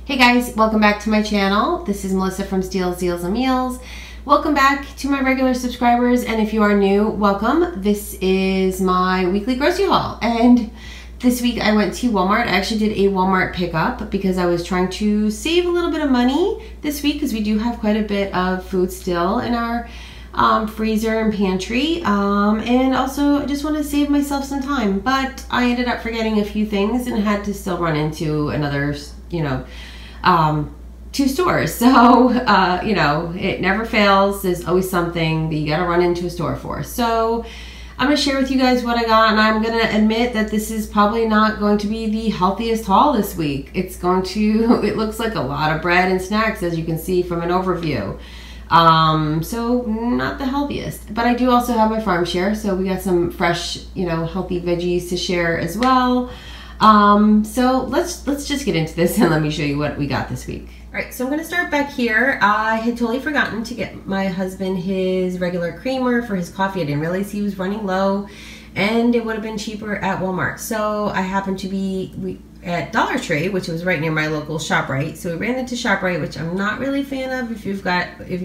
Hey guys, welcome back to my channel. This is Melissa from Steals, Deals, and Meals. Welcome back to my regular subscribers, and if you are new, welcome. This is my weekly grocery haul, and this week I went to Walmart. I actually did a Walmart pickup because I was trying to save a little bit of money this week because we do have quite a bit of food still in our freezer and pantry, and also I just want to save myself some time, but I ended up forgetting a few things and had to still run into another, two stores. So, it never fails. There's always something that you got to run into a store for. So I'm going to share with you guys what I got, and I'm going to admit that this is probably not going to be the healthiest haul this week. It looks like a lot of bread and snacks, as you can see from an overview. So not the healthiest, but I do also have my farm share. So we got some fresh, healthy veggies to share as well. So let's just get into this and let me show you what we got this week. All right, so I'm gonna start back here. I had totally forgotten to get my husband his regular creamer for his coffee. I didn't realize he was running low and it would have been cheaper at Walmart. So I happened to be at Dollar Tree, which was right near my local ShopRite. So we ran into ShopRite, which I'm not really a fan of. If you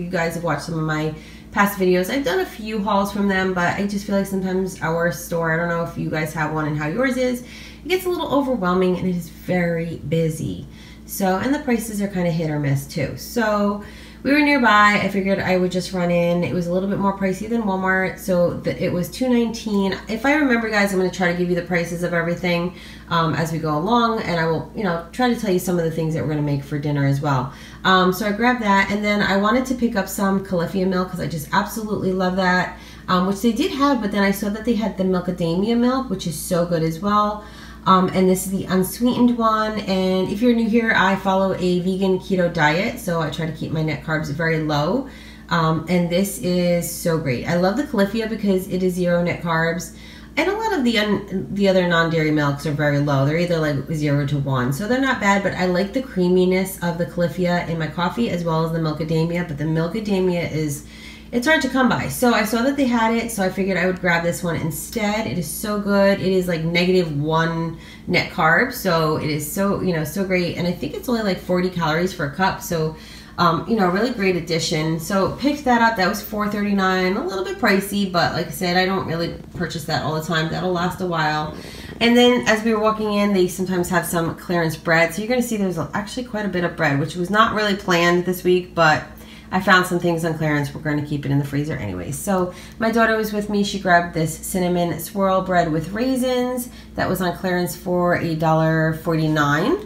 guys have watched some of my past videos, I've done a few hauls from them, but I just feel like sometimes our store, I don't know if you guys have one and how yours is, it gets a little overwhelming and it is very busy. So, and the prices are kind of hit or miss too. So we were nearby. I figured I would just run in. It was a little bit more pricey than Walmart, so it was $2.19. If I remember, guys, I'm going to try to give you the prices of everything as we go along, and I will, try to tell you some of the things that we're going to make for dinner as well. So I grabbed that, and then I wanted to pick up some Califia milk because I just absolutely love that, which they did have, but then I saw that they had the Milkadamia milk, which is so good as well. And this is the unsweetened one, and if you're new here, I follow a vegan keto diet, so I try to keep my net carbs very low, and this is so great. I love the Califia because it is 0 net carbs, and a lot of the other non-dairy milks are very low. They're either like 0 to 1, so they're not bad, but I like the creaminess of the Califia in my coffee as well as the Milkadamia, but the Milkadamia it's hard to come by. So I saw that they had it, so I figured I would grab this one instead. It is so good. It is like -1 net carb, so it is so, so great. And I think it's only like 40 calories for a cup, so, really great addition. So picked that up. That was $4.39, a little bit pricey, but like I said, I don't really purchase that all the time. That'll last a while. And then as we were walking in, they sometimes have some clearance bread. So you're going to see there's actually quite a bit of bread, which was not really planned this week, but I found some things on clearance. We're going to keep it in the freezer anyway. So my daughter was with me. She grabbed this cinnamon swirl bread with raisins. That was on clearance for $1.49.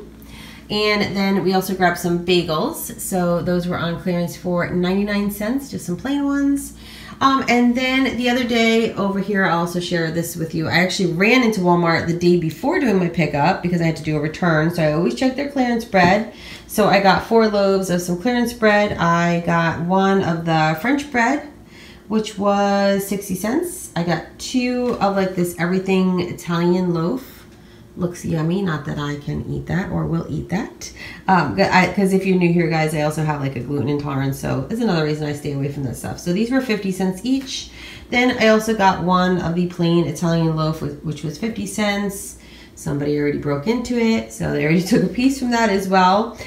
And then we also grabbed some bagels. So those were on clearance for 99 cents, just some plain ones. And then the other day over here, I'll also share this with you. I actually ran into Walmart the day before doing my pickup because I had to do a return. So I always check their clearance bread. So I got 4 loaves of some clearance bread. I got 1 of the French bread, which was 60 cents. I got 2 of like this everything Italian loaf. Looks yummy, not that I can eat that or will eat that. Because if you're new here, guys, I also have like a gluten intolerance, so it's another reason I stay away from this stuff. So these were 50 cents each. Then I also got 1 of the plain Italian loaf, which was 50 cents. Somebody already broke into it, so they already took a piece from that as well.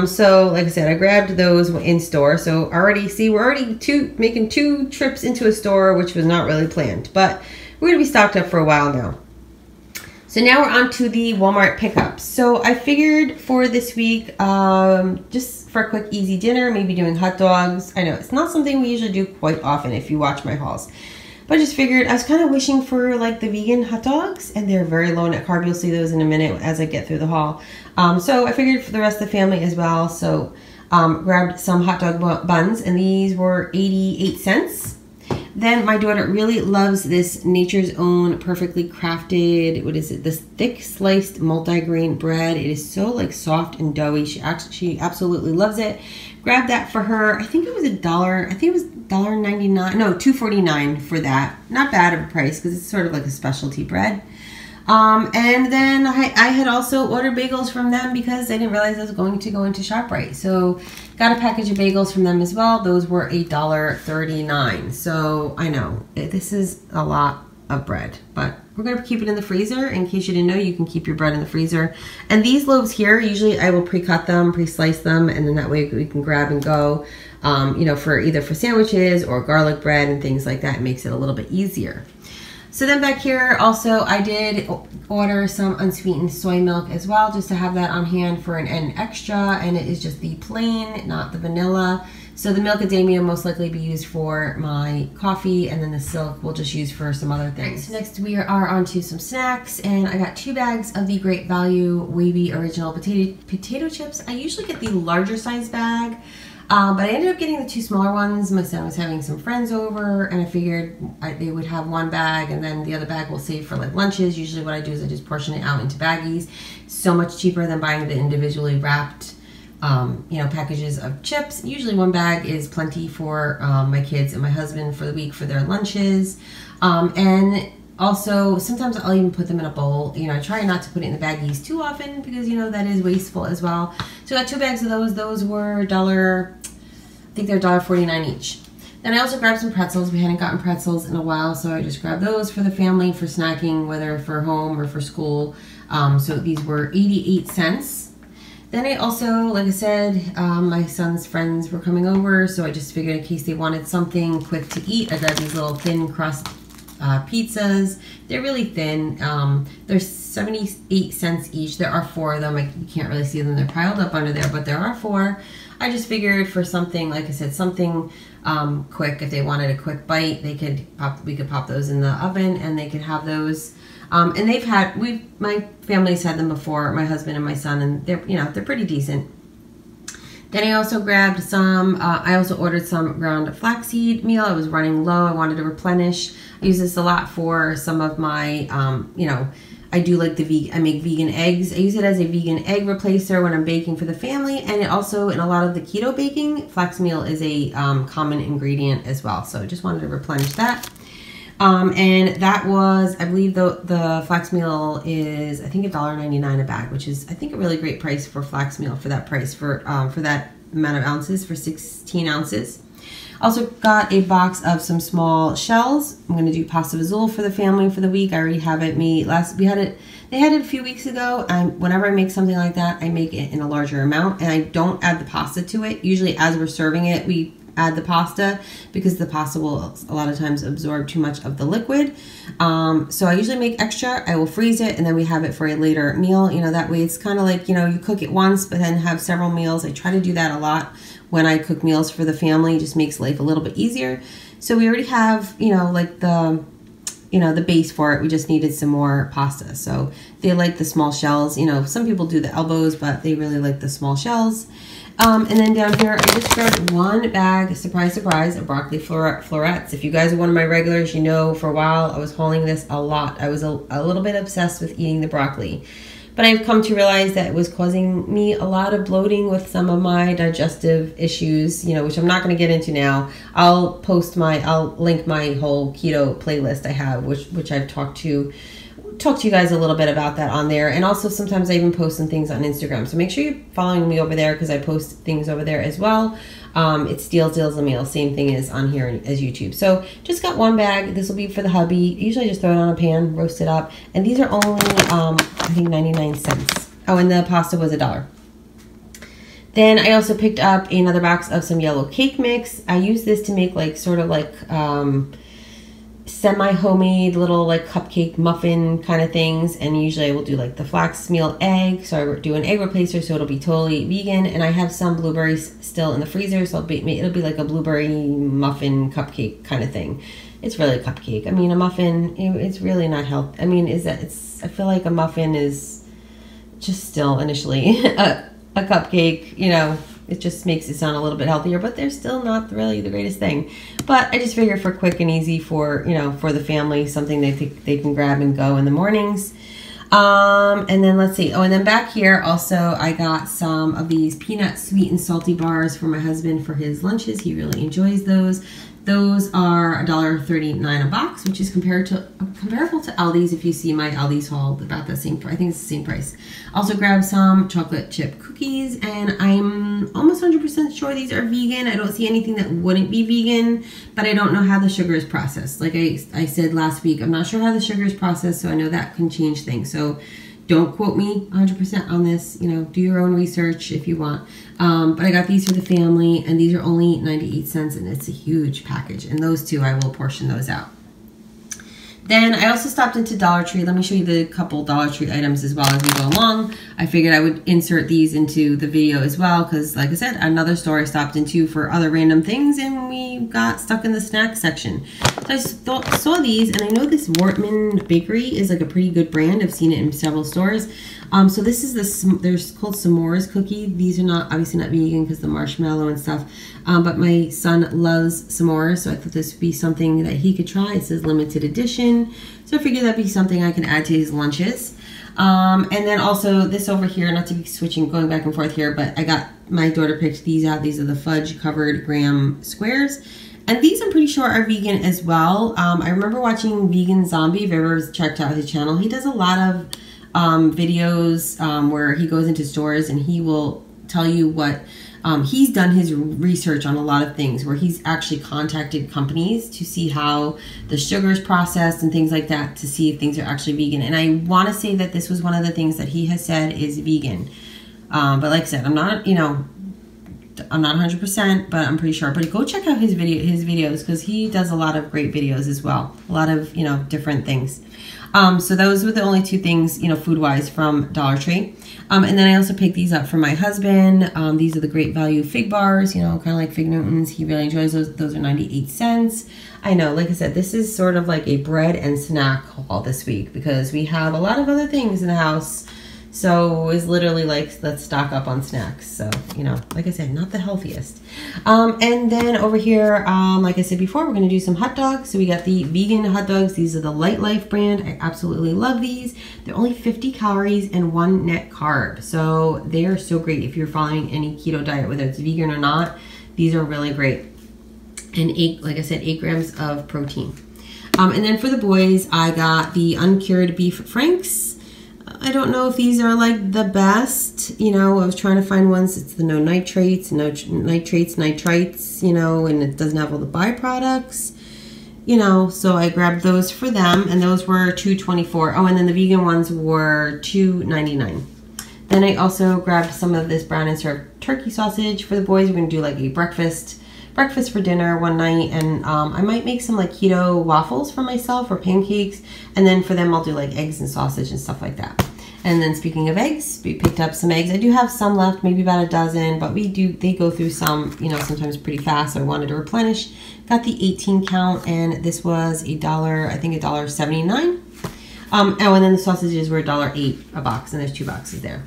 So like I said, I grabbed those in store. So already, see, we're already making 2 trips into a store, which was not really planned, but we're gonna be stocked up for a while now. So now we're on to the Walmart pickups. So I figured for this week, just for a quick easy dinner, maybe doing hot dogs. I know it's not something we usually do quite often if you watch my hauls. But I just figured, I was kind of wishing for like the vegan hot dogs, and they're very low net carb. You'll see those in a minute as I get through the haul. So I figured for the rest of the family as well. So grabbed some hot dog buns, and these were 88 cents. Then my daughter really loves this Nature's Own perfectly crafted, what is it, this thick sliced multi-grain bread. It is so like soft and doughy. She absolutely loves it. Grabbed that for her. I think it was $1. I think it was $1.99. No, $2.49 for that. Not bad of a price because it's sort of like a specialty bread. And then I had also ordered bagels from them because I didn't realize I was going to go into ShopRite. So got a package of bagels from them as well. Those were $1.39. So I know this is a lot of bread, but we're going to keep it in the freezer. In case you didn't know, you can keep your bread in the freezer. And these loaves here, usually I will pre-cut them, pre-slice them, and then that way we can grab and go, you know, for either for sandwiches or garlic bread and things like that. It makes it a little bit easier. So then back here also I did order some unsweetened soy milk as well, just to have that on hand for an extra, and it is just the plain, not the vanilla. So the milk macadamia will most likely be used for my coffee, and then the silk we'll just use for some other things. Right, so next we are on to some snacks, and I got 2 bags of the Great Value Wavy Original Potato Chips. I usually get the larger size bag. But I ended up getting the 2 smaller ones. My son was having some friends over, and I figured they would have 1 bag, and then the other bag we'll save for like lunches. Usually what I do is I just portion it out into baggies. So much cheaper than buying the individually wrapped you know, packages of chips. Usually 1 bag is plenty for my kids and my husband for the week for their lunches. And also, sometimes I'll even put them in a bowl. You know, I try not to put it in the baggies too often because, you know, that is wasteful as well. So I got 2 bags of those. Those were I think they're $1.49 each. Then I also grabbed some pretzels. We hadn't gotten pretzels in a while, so I just grabbed those for the family for snacking, whether for home or for school. So these were 88 cents. Then I also, like I said, my son's friends were coming over, so I just figured in case they wanted something quick to eat, I grabbed these little thin crust pizzas. They're really thin. They're 78 cents each. There are 4 of them. You can't really see them. They're piled up under there, but there are 4. I just figured for something, like I said, something quick. If they wanted a quick bite, we could pop those in the oven, and they could have those. And my family's had them before, my husband and my son, and they're pretty decent. Then I also grabbed some, I also ordered some ground flaxseed meal. I was running low. I wanted to replenish. I use this a lot for some of my, you know, I do like I make vegan eggs. I use it as a vegan egg replacer when I'm baking for the family. And it also, in a lot of the keto baking, flax meal is a common ingredient as well. So I just wanted to replenish that. And that was, I believe the flax meal is, I think $1.99 a bag, which is, I think, a really great price for flax meal for that price, for that amount of ounces, for 16 ounces. Also got a box of some small shells. I'm going to do pasta fazool for the family for the week. I already have it made. They had it a few weeks ago. Whenever I make something like that, I make it in a larger amount, and I don't add the pasta to it. Usually as we're serving it, we add the pasta because the pasta will a lot of times absorb too much of the liquid. So I usually make extra. I will freeze it, and then we have it for a later meal. You know, that way it's kind of like, you know, you cook it once but then have several meals. I try to do that a lot when I cook meals for the family. It just makes life a little bit easier. So we already have, you know, like the base for it. We just needed some more pasta. So they like the small shells. You know, some people do the elbows, but they really like the small shells. And then down here, I just grabbed 1 bag, surprise, surprise, of broccoli florets. If you guys are one of my regulars, you know for a while I was hauling this a lot. I was a little bit obsessed with eating the broccoli. But I've come to realize that it was causing me a lot of bloating with some of my digestive issues, you know, which I'm not going to get into now. I'll link my whole keto playlist I have, which I've talked to you guys a little bit about that on there. And also sometimes I even post some things on Instagram. So make sure you're following me over there because I post things over there as well. It's Deals a Meal. Same thing as on here as YouTube. So just got 1 bag. This will be for the hubby. Usually I just throw it on a pan, roast it up. And these are only, I think 99 cents. Oh, and the pasta was $1. Then I also picked up another box of some yellow cake mix. I use this to make like sort of like semi-homemade little like cupcake muffin kind of things, and usually I will do like the flax meal egg, so I do an egg replacer so it'll be totally vegan. And I have some blueberries still in the freezer, so it'll be like a blueberry muffin cupcake kind of thing. It's really a cupcake. I mean, a muffin, it's really not healthy. I mean, I feel like a muffin is just still initially a cupcake, you know. It just makes it sound a little bit healthier, but they're still not really the greatest thing. But I just figure for quick and easy for the family, something they can grab and go in the mornings. And then let's see. Oh, and then back here also I got some of these peanut sweet and salty bars for my husband for his lunches. He really enjoys those. Those are $1.39 a box, which is comparable to Aldi's. If you see my Aldi's haul, about the same. I think it's the same price. Also grabbed some chocolate chip cookies, and I'm almost 100% 100% sure these are vegan. I don't see anything that wouldn't be vegan, but I don't know how the sugar is processed. Like I said last week, I'm not sure how the sugar is processed, so I know that can change things. So don't quote me 100% on this. You know, do your own research if you want. But I got these for the family, and these are only 98 cents, and it's a huge package. And those two, I will portion those out. Then I also stopped into Dollar Tree. Let me show you the couple Dollar Tree items as well as we go along. I figured I would insert these into the video as well because, like I said, another store I stopped into for other random things, and we got stuck in the snack section. So I saw these, and I know this Wortman Bakery is like a pretty good brand. I've seen it in several stores. So this is they're called s'mores cookie. These are not obviously not vegan because the marshmallow and stuff. But my son loves s'mores, so I thought this would be something that he could try. It says limited edition, so I figured that'd be something I can add to his lunches. And then also this over here, not to be going back and forth here, but I got my daughter picked these out. These are the fudge covered graham squares. And these I'm pretty sure are vegan as well. I remember watching Vegan Zombie, if you've ever checked out his channel. He does a lot of videos where he goes into stores and he will tell you what he's done his research on a lot of things, where he's actually contacted companies to see how the sugar is processed and things like that to see if things are actually vegan. And I want to say that this was one of the things that he has said is vegan. But like I said, I'm not, you know, I'm not 100%, but I'm pretty sure. But go check out his videos because he does a lot of great videos as well. A lot of, you know, different things. So those were the only two things, you know, food-wise from Dollar Tree. And then I also picked these up for my husband. These are the Great Value Fig Bars, you know, kind of like Fig Newtons. He really enjoys those. Those are 98 cents. I know, like I said, this is sort of like a bread and snack haul this week because we have a lot of other things in the house. So it's literally like, let's stock up on snacks. So, you know, like I said, not the healthiest. And then over here, like I said before, we're going to do some hot dogs. So we got the vegan hot dogs. These are the Light Life brand. I absolutely love these. They're only 50 calories and 1 net carb. So they are so great if you're following any keto diet, whether it's vegan or not. These are really great. And like I said, 8 grams of protein. And then for the boys, I got the uncured beef franks. I don't know if these are like the best, you know, I was trying to find ones, it's the no nitrates, nitrites, you know, and it doesn't have all the byproducts, you know, so I grabbed those for them, and those were $2.24. Oh, and then the vegan ones were $2.99. Then I also grabbed some of this brown and served turkey sausage for the boys. We're going to do like a breakfast for dinner one night, and I might make some like keto waffles for myself or pancakes, and then for them I'll do like eggs and sausage and stuff like that. And then speaking of eggs, we picked up some eggs. I do have some left, maybe about a dozen, but they go through some, you know, sometimes pretty fast, so I wanted to replenish. Got the 18 count, and this was $1, I think $1.79. Oh, and then the sausages were $1.08 a box, and there's 2 boxes there.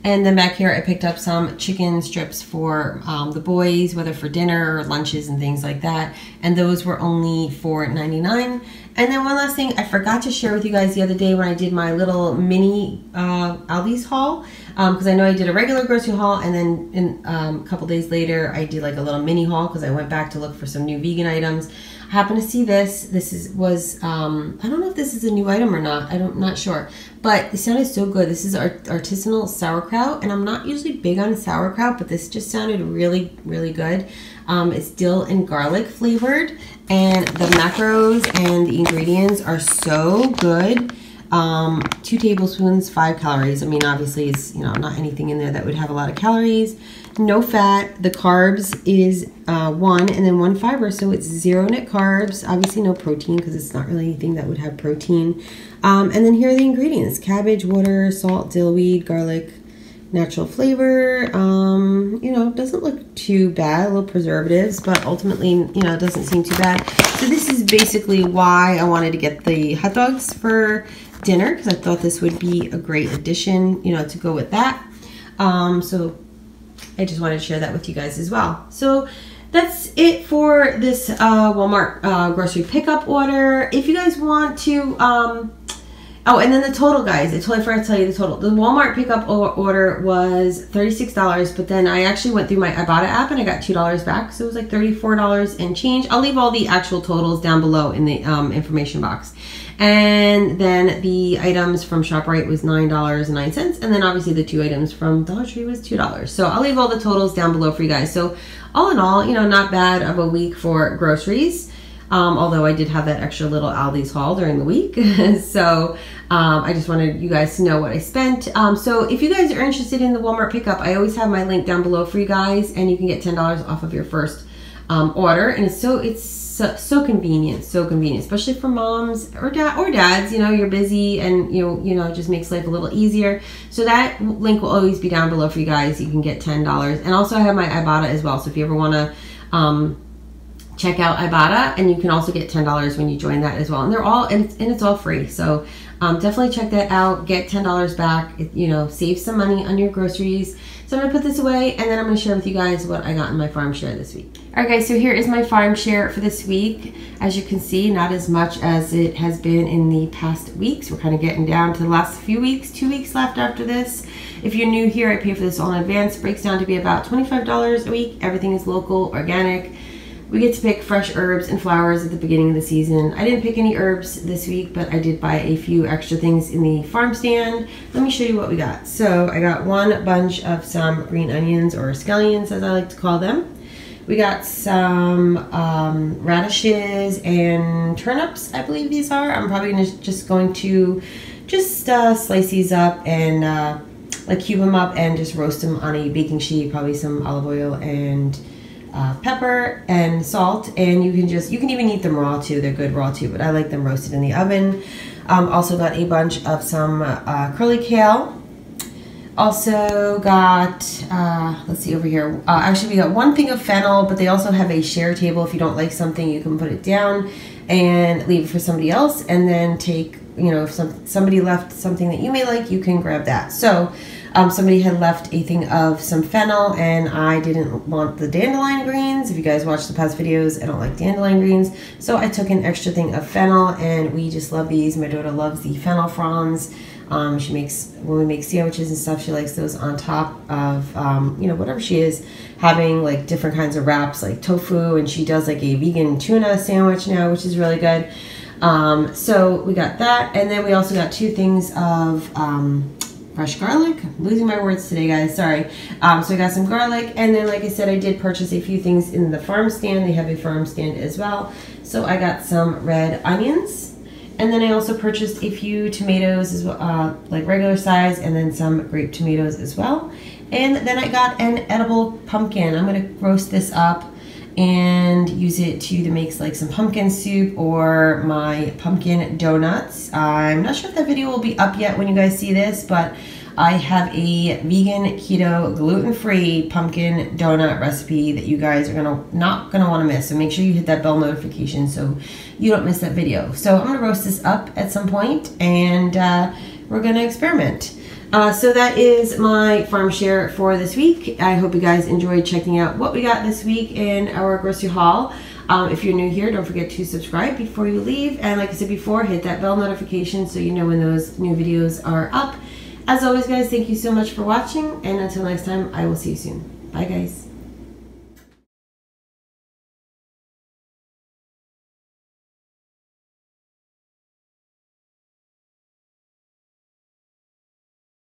And then back here, I picked up some chicken strips for the boys, whether for dinner or lunches and things like that. And those were only $4.99. And then one last thing, I forgot to share with you guys the other day when I did my little mini Aldi's haul. Because I know I did a regular grocery haul, and then a couple days later, I did like a little mini haul because I went back to look for some new vegan items. I happened to see this. This was I don't know if this is a new item or not. I'm not sure. But it sounded so good. This is artisanal sauerkraut, and I'm not usually big on sauerkraut, but this just sounded really, really good. It's dill and garlic flavored, and the macros and the ingredients are so good. 2 tablespoons, 5 calories. I mean, obviously, it's, you know, not anything in there that would have a lot of calories. No fat. The carbs is 1 and then 1 fiber, so it's 0 net carbs. Obviously, no protein because it's not really anything that would have protein. And then here are the ingredients: cabbage, water, salt, dillweed, garlic, natural flavor. You know, doesn't look too bad. A little preservatives, but ultimately, you know, it doesn't seem too bad. So this is basically why I wanted to get the hot dogs for dinner, because I thought this would be a great addition, you know, to go with that. So I just wanted to share that with you guys as well. So that's it for this Walmart grocery pickup order. If you guys want to Oh, and then the total, guys. I totally forgot to tell you the total. The Walmart pickup order was $36, but then I actually went through my Ibotta app and I got $2 back. So it was like $34 and change. I'll leave all the actual totals down below in the information box. And then the items from ShopRite was $9.09. And then obviously the 2 items from Dollar Tree was $2. So I'll leave all the totals down below for you guys. So all in all, you know, not bad of a week for groceries. Although I did have that extra little Aldi's haul during the week. So I just wanted you guys to know what I spent. So if you guys are interested in the Walmart pickup, I always have my link down below for you guys, and you can get $10 off of your first order. And it's so convenient, especially for moms or dads. You know, you're busy and you know, it just makes life a little easier. So that link will always be down below for you guys. You can get $10. And also I have my Ibotta as well. So if you ever want to check out Ibotta, and you can also get $10 when you join that as well. And they're all, and it's all free. So definitely check that out. Get $10 back. You know, save some money on your groceries. So I'm gonna put this away, and then I'm gonna share with you guys what I got in my farm share this week. All right, guys. So here is my farm share for this week. As you can see, not as much as it has been in the past weeks. We're kind of getting down to the last few weeks. 2 weeks left after this. If you're new here, I pay for this all in advance. Breaks down to be about $25 a week. Everything is local, organic. We get to pick fresh herbs and flowers at the beginning of the season. I didn't pick any herbs this week, but I did buy a few extra things in the farm stand. Let me show you what we got. So I got one bunch of some green onions, or scallions as I like to call them. We got some radishes and turnips, I believe these are. I'm probably just going to slice these up and like cube them up and just roast them on a baking sheet, probably some olive oil and pepper and salt, and you can even eat them raw too. They're good raw too, but I like them roasted in the oven. Also got a bunch of some curly kale. Also got let's see over here, actually we got one thing of fennel, but they also have a share table. If you don't like something, you can put it down and leave it for somebody else, and then take, you know, if somebody left something that you may like, you can grab that. So somebody had left a thing of some fennel, and I didn't want the dandelion greens. If you guys watched the past videos, I don't like dandelion greens. So I took an extra thing of fennel, and we just love these. My daughter loves the fennel fronds. She makes, when we make sandwiches and stuff, she likes those on top of, you know, whatever she is having, like different kinds of wraps, like tofu, and she does like a vegan tuna sandwich now, which is really good. So we got that, and then we also got 2 things of fresh garlic. I'm losing my words today, guys, sorry. So I got some garlic, and then like I said, I did purchase a few things in the farm stand. They have a farm stand as well. So I got some red onions, and then I also purchased a few tomatoes as well, like regular size, and then some grape tomatoes as well. And then I got an edible pumpkin. I'm gonna roast this up and use it to either make like some pumpkin soup or my pumpkin donuts. I'm not sure if that video will be up yet when you guys see this, but I have a vegan, keto, gluten-free pumpkin donut recipe that you guys are not gonna want to miss. So make sure you hit that bell notification so you don't miss that video. So I'm gonna roast this up at some point, and we're gonna experiment. So that is my farm share for this week. I hope you guys enjoyed checking out what we got this week in our grocery haul. If you're new here, don't forget to subscribe before you leave. And like I said before, hit that bell notification so you know when those new videos are up. As always, guys, thank you so much for watching. And until next time, I will see you soon. Bye, guys.